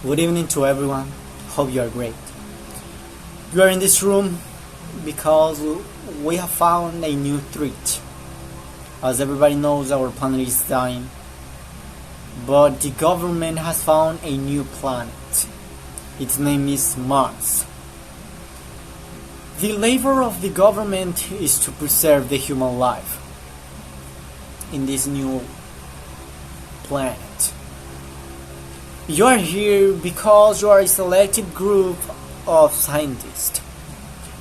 Good evening to everyone. Hope you are great. You are in this room because we have found a new threat. As everybody knows, our planet is dying. But the government has found a new planet. Its name is Mars. The labor of the government is to preserve the human life in this new planet. You are here because you are a selected group of scientists.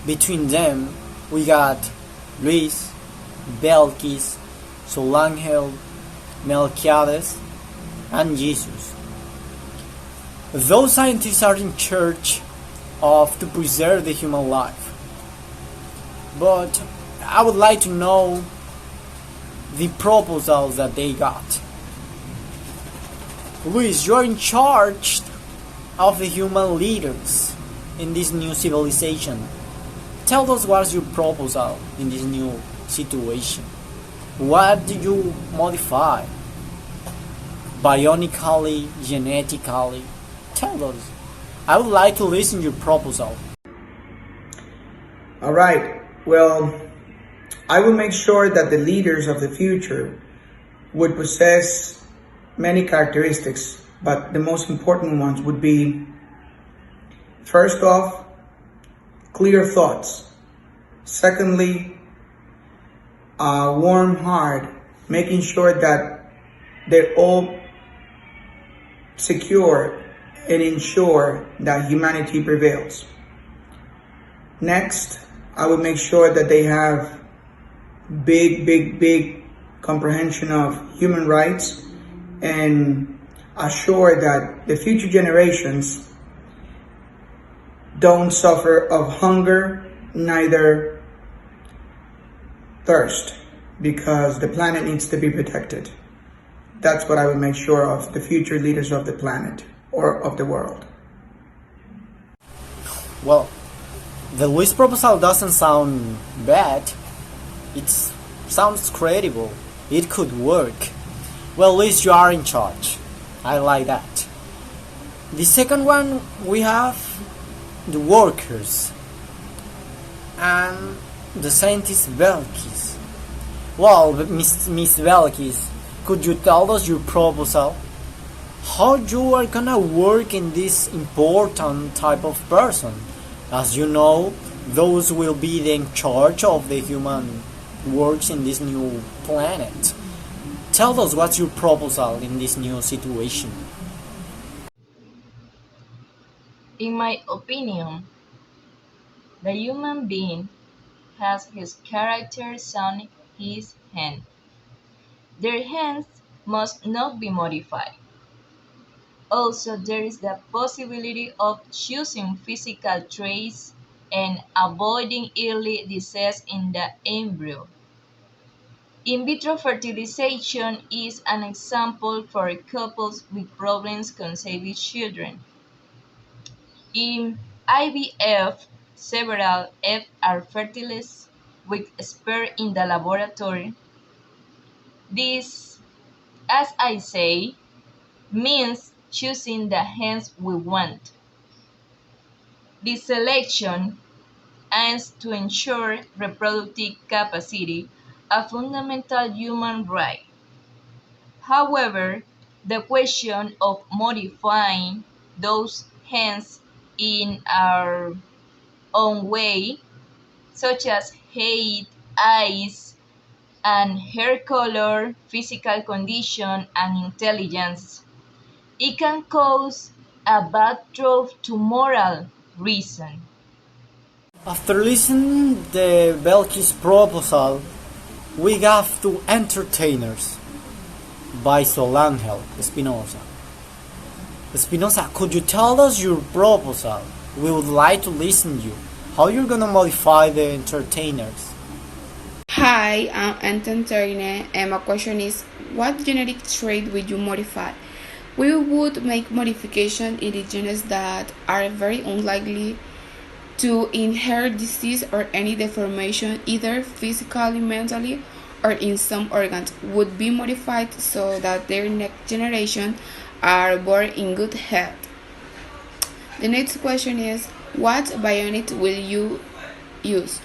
Between them, we got Luis, Belkis, Solangel, Melquiades, and Jesus. Those scientists are in charge of to preserve the human life. But I would like to know the proposals that they got. Luis, you're in charge of the human leaders in this new civilization. Tell us what's your proposal in this new situation. What do you modify? Bionically, genetically? Tell us. I would like to listen to your proposal. All right. Well, I will make sure that the leaders of the future would possess many characteristics, but the most important ones would be, first off, clear thoughts. Secondly, a warm heart, making sure that they're all secure and ensure that humanity prevails. Next, I would make sure that they have big comprehension of human rights and assure that the future generations don't suffer of hunger, neither thirst, because the planet needs to be protected. That's what I would make sure of the future leaders of the planet or of the world. Well, the Luis proposal doesn't sound bad. It sounds credible. It could work. Well, Luis, you are in charge. I like that. The second one, we have the workers and the scientist Belkis. Well, Miss Belkis, could you tell us your proposal? How you are gonna work in this important type of person? As you know, those will be in charge of the human works in this new planet. Tell us what's your proposal in this new situation. In my opinion, the human being has his characters on his hand. Their hands must not be modified. Also, there is the possibility of choosing physical traits and avoiding early disease in the embryo. In vitro fertilization is an example for couples with problems conceiving children. In IVF, several eggs are fertilized with sperm in the laboratory. This, as I say, means choosing the hens we want. This selection aims to ensure reproductive capacity, a fundamental human right. However, the question of modifying those hens in our own way, such as height, eyes, and hair color, physical condition, and intelligence, it can cause a backdrop to moral reason. After listening the Belkis proposal, we got to entertainers by Solangel Espinosa. Espinosa, could you tell us your proposal? We would like to listen to you. How you're gonna modify the entertainers? Hi, I'm entertainer, and my question is, what genetic trait would you modify? We would make modification in the genes that are very unlikely to inherit disease or any deformation, either physically, mentally, or in some organs, would be modified so that their next generation are born in good health. The next question is, what bionic will you use?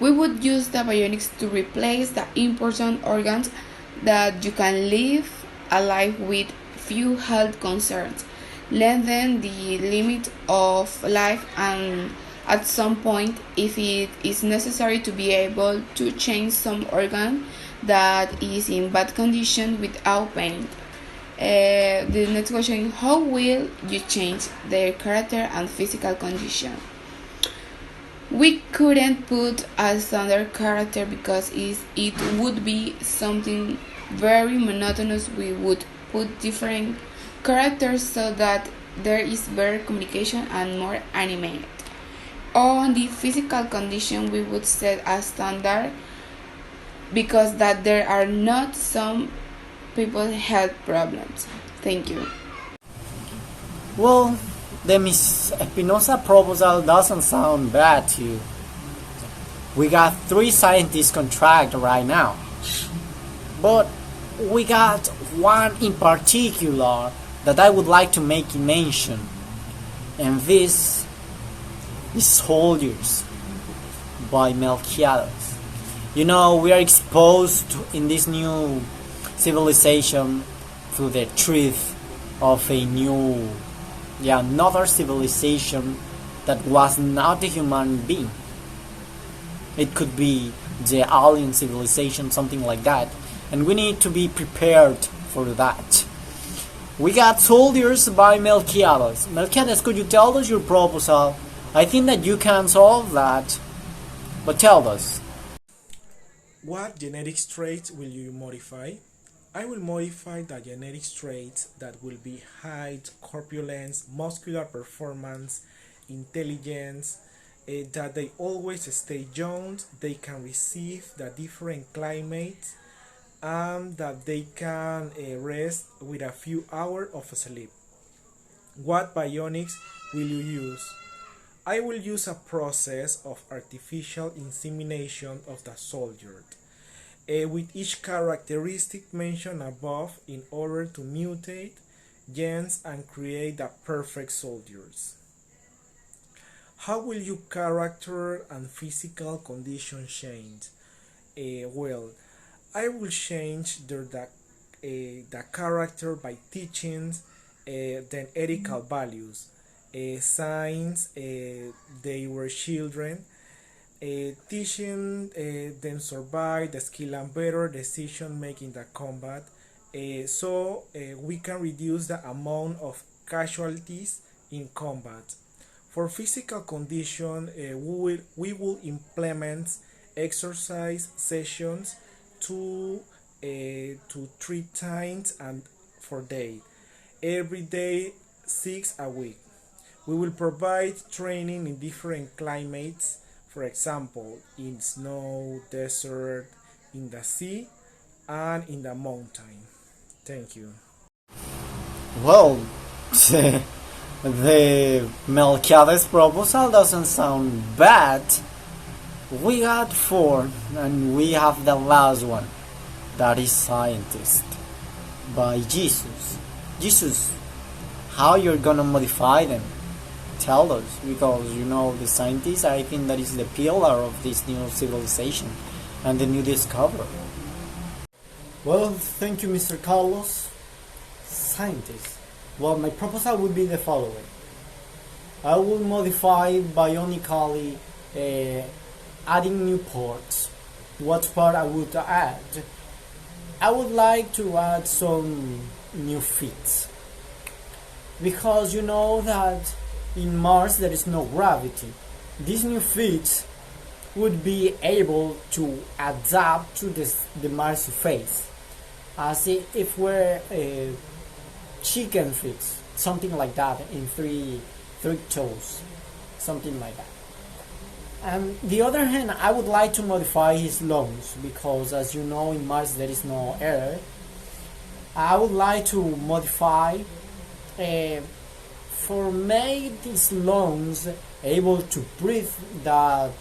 We would use the bionics to replace the important organs that you can live a life with few health concerns, lengthen the limit of life, and at some point, if it is necessary, to be able to change some organ that is in bad condition without pain. The next question is, how will you change their character and physical condition? We couldn't put a standard character because it would be something very monotonous. We would put different characters so that there is better communication and more animated. On the physical condition, we would set a standard because that there are not some people health problems. Thank you. Well, the Miss Espinosa proposal doesn't sound bad to you. We got 3 scientists contract right now. But we got one in particular that I would like to make mention. And this is Soldiers by Melquiades. You know, we are exposed in this new civilization to the truth of a new, another civilization that was not a human being. It could be the alien civilization, something like that, and we need to be prepared for that. We got Soldiers by Melquiades. Melquiades, could you tell us your proposal? I think that you can solve that, but tell us. What genetic traits will you modify? I will modify the genetic traits that will be height, corpulence, muscular performance, intelligence, that they always stay young, they can receive the different climates, and that they can rest with a few hours of sleep. What bionics will you use? I will use a process of artificial insemination of the soldier, with each characteristic mentioned above in order to mutate genes and create the perfect soldiers. How will your character and physical condition change? Well, I will change the character by teaching them ethical values, since they were children, teaching them survive the skill and better decision making the combat, so we can reduce the amount of casualties in combat. For physical condition, we will implement exercise sessions 2 to 3 times and per day, every day 6 a week. We will provide training in different climates, for example, in snow, desert, in the sea, and in the mountain. Thank you. Well, the Melquiades proposal doesn't sound bad. We got 4, and we have the last one, that is Scientist by Jesus. Jesus, how you're gonna modify them? Tell us, because the scientists, I think that is the pillar of this new civilization and the new discovery. Well, thank you, Mr. Carlos. Scientist. Well, my proposal would be the following. I will modify bionically, adding new parts. What part I would add? I would like to add some new feet, because you know that in Mars there is no gravity. These new feet would be able to adapt to the Mars surface, as if we're chicken feet, something like that, in three toes, something like that. And the other hand, I would like to modify his lungs, because as you know, in Mars there is no air. I would like to modify for make these lungs able to breathe that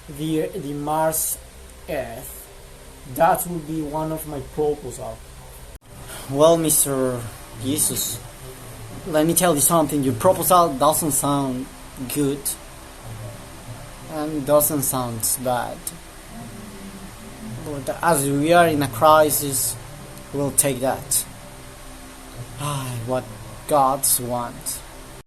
the Mars Earth. That would be one of my proposals. Well, Mr. Jesus, let me tell you something. Your proposal doesn't sound good and doesn't sound bad. But as we are in a crisis, we'll take that. What gods want.